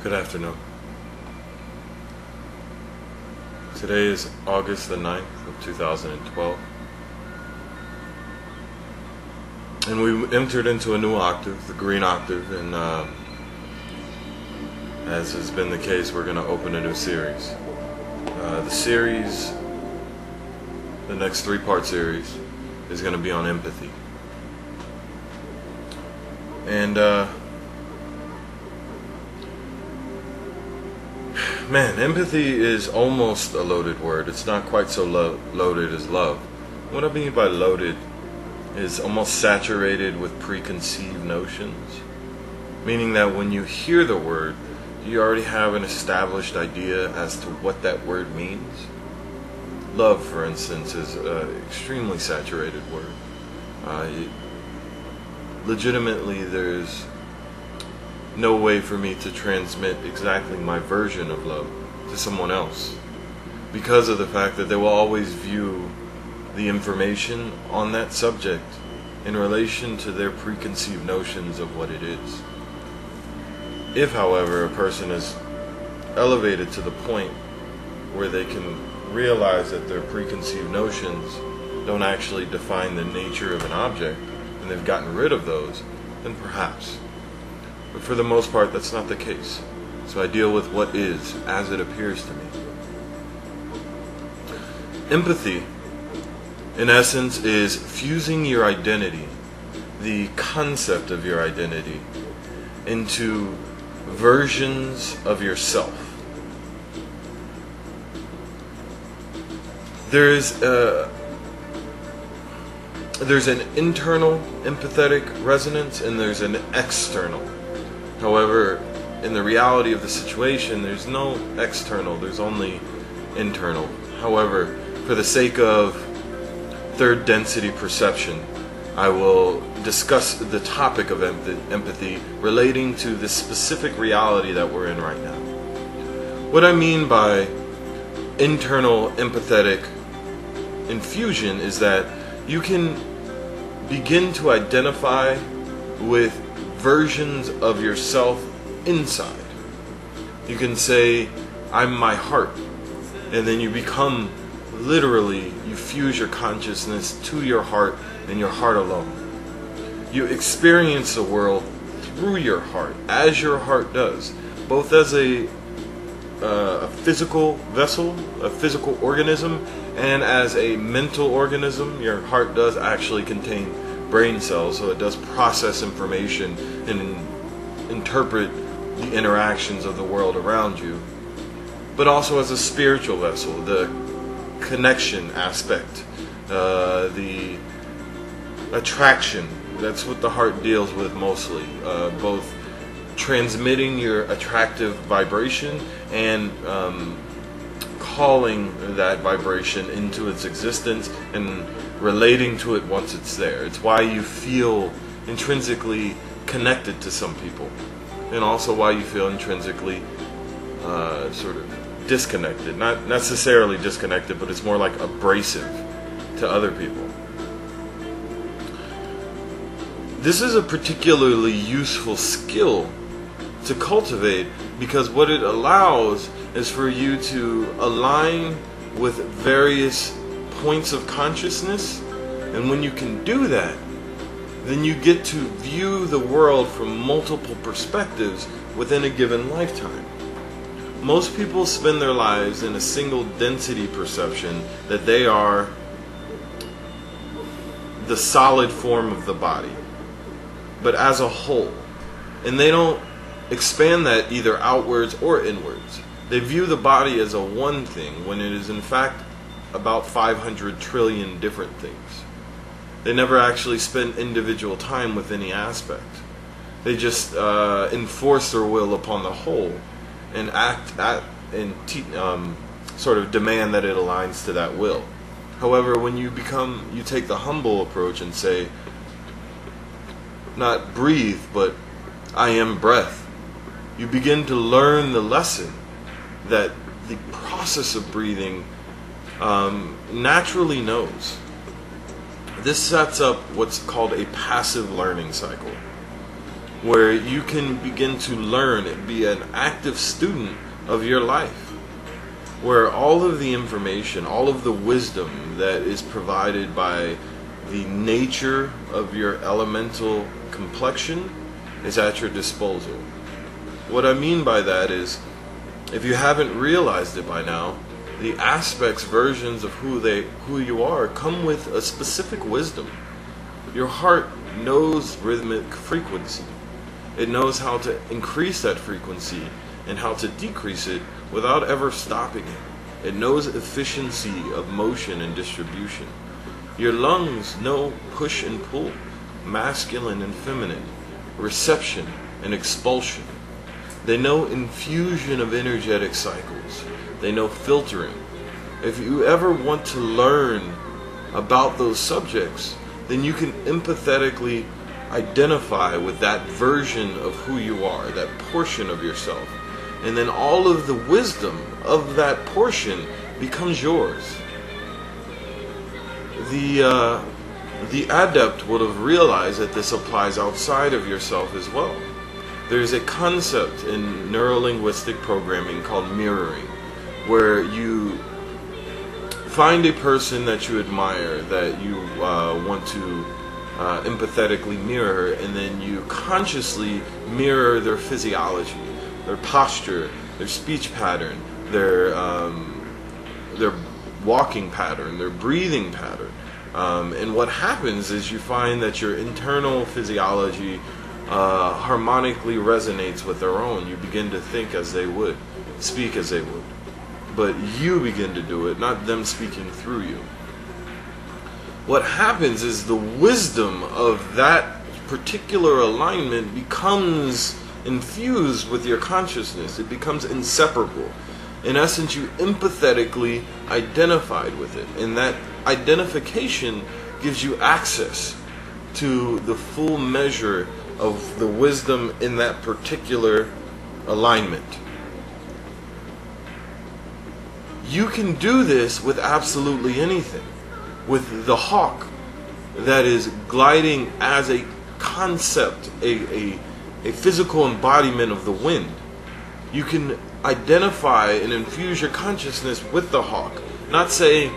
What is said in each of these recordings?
Good afternoon. Today is August the 9th of 2012. And we entered into a new octave, the green octave, and as has been the case, we're going to open a new series. The series, the next three-part series, is going to be on empathy. And man, empathy is almost a loaded word. It's not quite so loaded as love. What I mean by loaded is almost saturated with preconceived notions, meaning that when you hear the word, you already have an established idea as to what that word means. Love, for instance, is an extremely saturated word. Legitimately, there's no way for me to transmit exactly my version of love to someone else, because of the fact that they will always view the information on that subject in relation to their preconceived notions of what it is. If, however, a person is elevated to the point where they can realize that their preconceived notions don't actually define the nature of an object, and they've gotten rid of those, then perhaps. But for the most part, that's not the case. So I deal with what is as it appears to me. Empathy, in essence, is fusing your identity, the concept of your identity, into versions of yourself. There's an internal empathetic resonance and there's an external. However, in the reality of the situation, there's no external, there's only internal. However, for the sake of third density perception, I will discuss the topic of empathy relating to the specific reality that we're in right now. What I mean by internal empathetic infusion is that you can begin to identify with versions of yourself inside. You can say, I'm my heart, and then you become, literally, you fuse your consciousness to your heart and your heart alone. You experience the world through your heart, as your heart does, both as a physical vessel, a physical organism, and as a mental organism. Your heart does actually contain brain cells, so it does process information and interpret the interactions of the world around you. But also as a spiritual vessel, the connection aspect, the attraction, that's what the heart deals with mostly, both transmitting your attractive vibration and calling that vibration into its existence and relating to it once it's there. It's why you feel intrinsically connected to some people, and also why you feel intrinsically sort of disconnected. Not necessarily disconnected, but it's more like abrasive to other people. This is a particularly useful skill to cultivate, because what it allows is for you to align with various points of consciousness, and when you can do that, then you get to view the world from multiple perspectives within a given lifetime. Most people spend their lives in a single density perception that they are the solid form of the body, but as a whole, and they don't expand that either outwards or inwards. They view the body as a one thing when it is in fact about 500 trillion different things. They never actually spend individual time with any aspect. They just enforce their will upon the whole and sort of demand that it aligns to that will. However, when you take the humble approach and say, not breathe, but I am breath, you begin to learn the lesson that the process of breathing naturally knows. This sets up what's called a passive learning cycle. where you can begin to learn and be an active student of your life, where all of the information, all of the wisdom that is provided by the nature of your elemental complexion is at your disposal. What I mean by that is, if you haven't realized it by now, the aspects, versions of who you are come with a specific wisdom. Your heart knows rhythmic frequency. It knows how to increase that frequency and how to decrease it without ever stopping it. It knows efficiency of motion and distribution. Your lungs know push and pull, masculine and feminine, reception and expulsion. They know infusion of energetic cycles. They know filtering. If you ever want to learn about those subjects, then you can empathetically identify with that version of who you are, that portion of yourself. And then all of the wisdom of that portion becomes yours. The adept would have realized that this applies outside of yourself as well. There's a concept in neurolinguistic programming called mirroring, where you find a person that you admire, that you want to empathetically mirror, and then you consciously mirror their physiology, their posture, their speech pattern, their walking pattern, their breathing pattern. And what happens is you find that your internal physiology harmonically resonates with their own. You begin to think as they would, speak as they would. But you begin to do it, not them speaking through you. What happens is the wisdom of that particular alignment becomes infused with your consciousness. It becomes inseparable. In essence, you empathetically identified with it. And that identification gives you access to the full measure of the wisdom in that particular alignment. You can do this with absolutely anything. With the hawk that is gliding as a concept, a physical embodiment of the wind. You can identify and infuse your consciousness with the hawk. Not saying,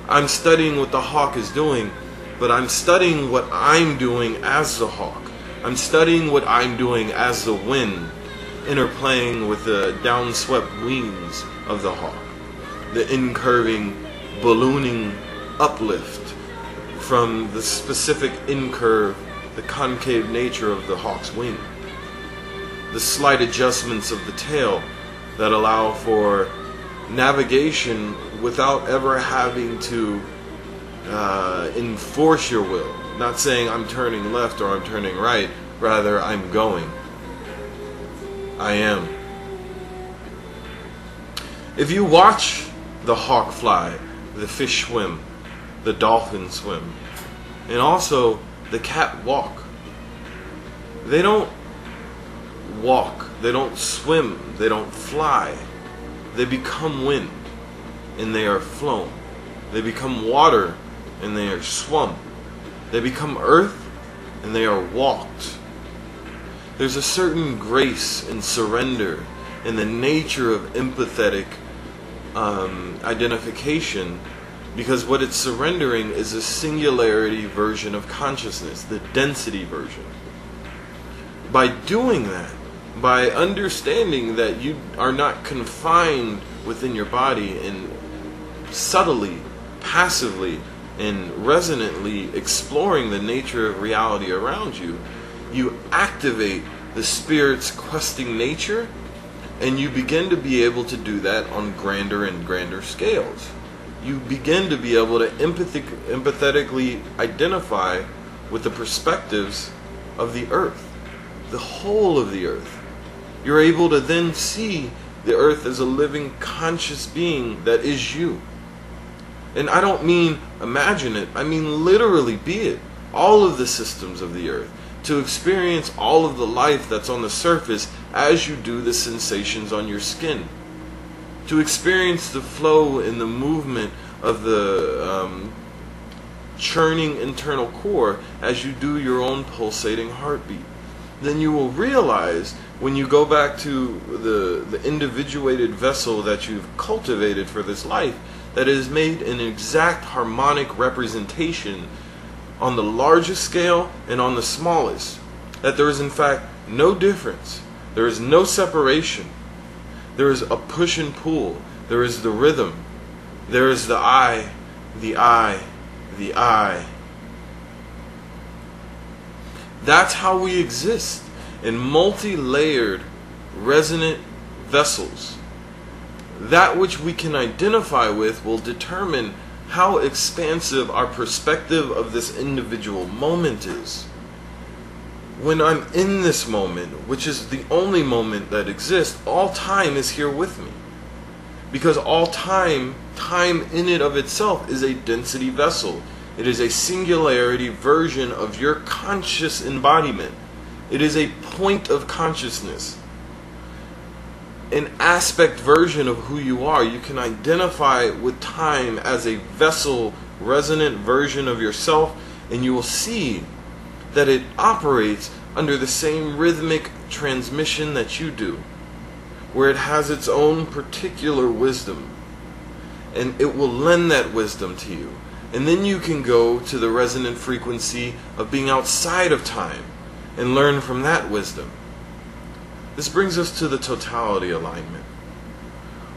I'm studying what the hawk is doing, but I'm studying what I'm doing as the hawk. I'm studying what I'm doing as the wind, interplaying with the downswept wings of the hawk. The incurving, ballooning uplift from the specific incurve, the concave nature of the hawk's wing. The slight adjustments of the tail that allow for navigation without ever having to enforce your will. Not saying I'm turning left or I'm turning right, rather I'm going. I am. If you watch the hawk fly, the fish swim, the dolphin swim, and also the cat walk, they don't walk, they don't swim, they don't fly. They become wind and they are flown. They become water and they are swum. They become earth and they are walked. There's a certain grace and surrender in the nature of empathetic identification, because what it's surrendering is a singularity version of consciousness, the density version. By doing that, by understanding that you are not confined within your body and subtly, passively, and resonantly exploring the nature of reality around you, you activate the spirit's questing nature, and you begin to be able to do that on grander and grander scales. You begin to be able to empathetically identify with the perspectives of the earth, the whole of the earth. You're able to then see the earth as a living, conscious being that is you. And I don't mean imagine it, I mean literally be it. All of the systems of the earth. To experience all of the life that's on the surface as you do the sensations on your skin. To experience the flow and the movement of the churning internal core as you do your own pulsating heartbeat. then you will realize when you go back to the individuated vessel that you've cultivated for this life, that it is made an exact harmonic representation on the largest scale and on the smallest. That there is in fact no difference. There is no separation. There is a push and pull. There is the rhythm. There is the I, the I, the I. That's how we exist, in multi-layered, resonant vessels. That which we can identify with will determine how expansive our perspective of this individual moment is. When I'm in this moment, which is the only moment that exists, all time is here with me. Because all time in and of itself is a density vessel. It is a singularity version of your conscious embodiment. It is a point of consciousness. An aspect version of who you are. You can identify with time as a vessel, resonant version of yourself, and you will see that it operates under the same rhythmic transmission that you do, where it has its own particular wisdom, and it will lend that wisdom to you. And then you can go to the resonant frequency of being outside of time and learn from that wisdom. This brings us to the totality alignment.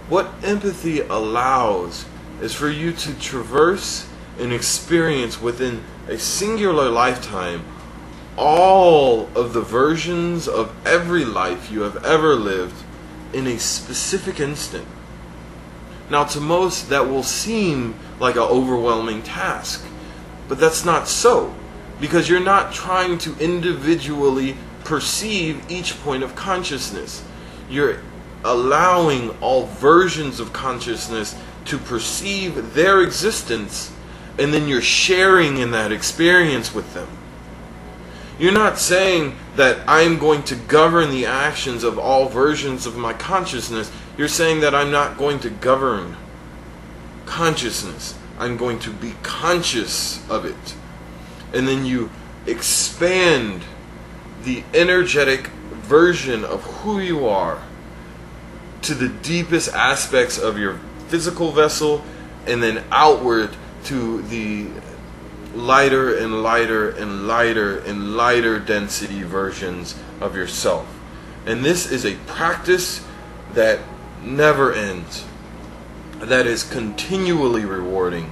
What empathy allows is for you to traverse and experience within a singular lifetime all of the versions of every life you have ever lived in a specific instant. Now, to most, that will seem like an overwhelming task, but that's not so, because you're not trying to individually perceive each point of consciousness. You're allowing all versions of consciousness to perceive their existence, and then you're sharing in that experience with them. You're not saying that I'm going to govern the actions of all versions of my consciousness. You're saying that I'm not going to govern consciousness. I'm going to be conscious of it. And then you expand the energetic version of who you are to the deepest aspects of your physical vessel, and then outward to the lighter and lighter and lighter and lighter density versions of yourself. And this is a practice that never ends, that is continually rewarding,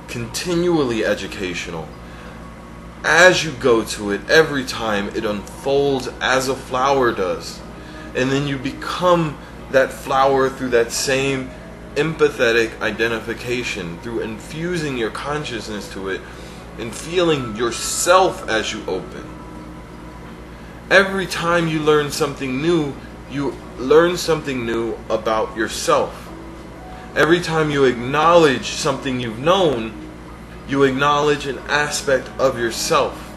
continually educational. As you go to it, every time it unfolds as a flower does, and then you become that flower through that same empathetic identification, through infusing your consciousness to it and feeling yourself as you open. Every time you learn something new, you learn something new about yourself. Every time you acknowledge something you've known, you acknowledge an aspect of yourself.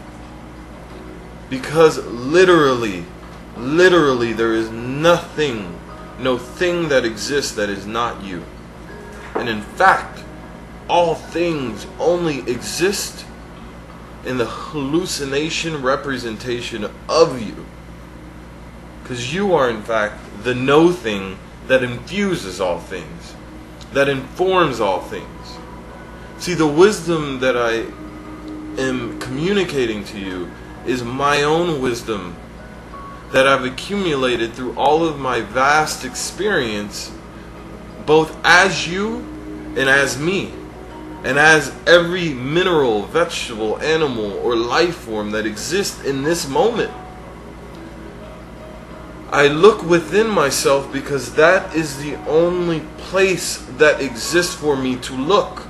Because literally, there is nothing, no thing that exists that is not you. And in fact, all things only exist in the hallucination representation of you. Because you are in fact the no thing that infuses all things, that informs all things. See, the wisdom that I am communicating to you is my own wisdom that I've accumulated through all of my vast experience, both as you and as me, and as every mineral, vegetable, animal, or life form that exists in this moment. I look within myself because that is the only place that exists for me to look.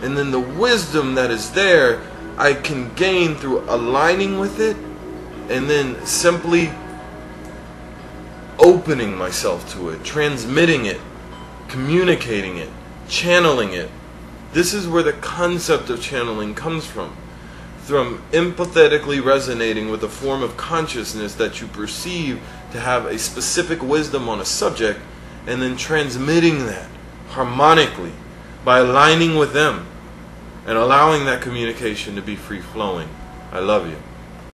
And then the wisdom that is there, I can gain through aligning with it, and then simply opening myself to it, transmitting it, communicating it, channeling it. This is where the concept of channeling comes from empathetically resonating with a form of consciousness that you perceive to have a specific wisdom on a subject, and then transmitting that harmonically by aligning with them and allowing that communication to be free-flowing. I love you.